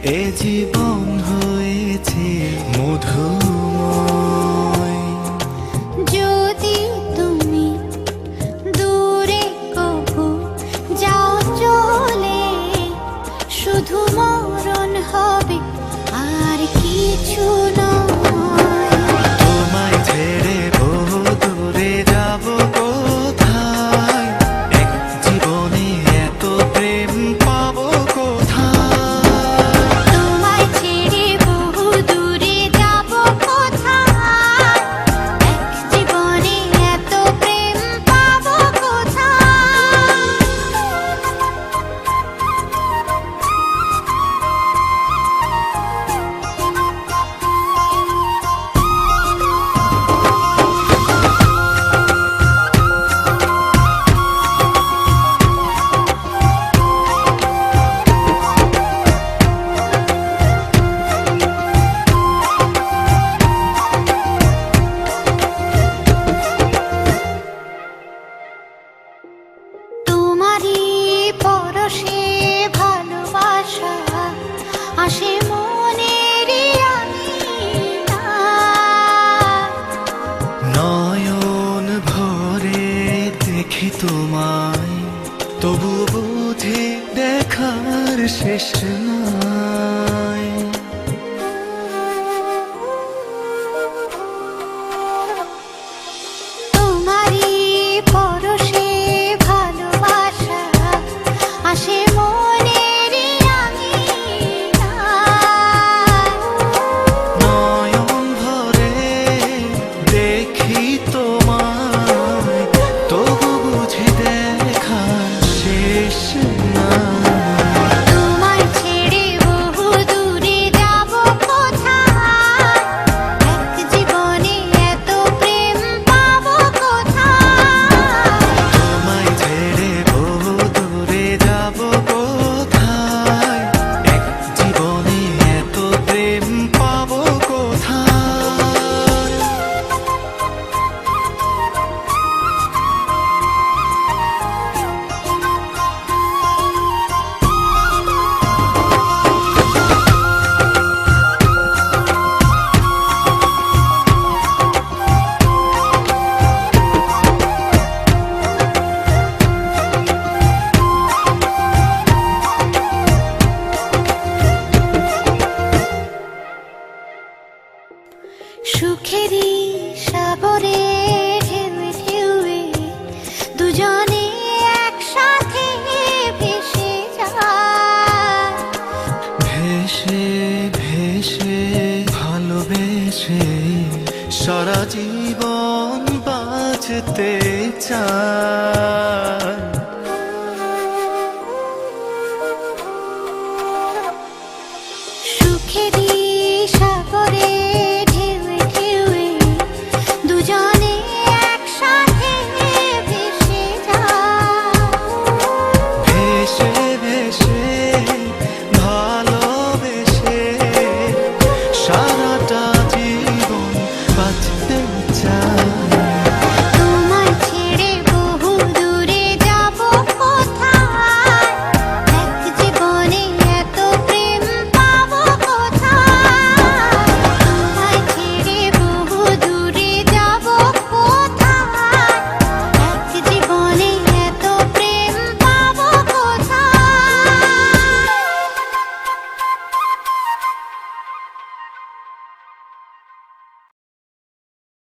এ জীবন হয়েছে মধুময়। যদি তুমি দূরে কবু যাও চলে, শুধু মরণ হবে আর কিছু নয়। তোমায় ছেড়ে বহু দূরে যাব কোথায়, এক জীবনে এত প্রেম পাবো কোথায়। তোমায় ছেড়ে বহু দূরে যাব কোথায়, এক জীবনে এত প্রেম পাবো কোথায়। তোমারই পরশে ভালোবাসা আসে মনের নয়ন ভরে দেখি তোমায়, তবু বুঝি দেখার শেষ নাই। তোমারই পরশে ভালোবাসা আসে মনের নয়ন ভরে দেখি তোমায়, তবু বুঝি দেখার শেষ নাই। তোমায় ছেড়ে বহু দূরে যাব কোথায়, এক জীবনে এত প্রেম পাবো কোথায়। তোমায় ছেড়ে বহু দূরে যাব কোথায়, এক জীবনে এত প্রেম পাবো কোথায়। সুখেরই সাগরে ঢেউয়ে ঢেউয়ে দুজনে একসাথে ভেসে যায়। ভেসে ভেসে ভালোবেসে সারা জীবন বাঁচতে চায়। সুখেরই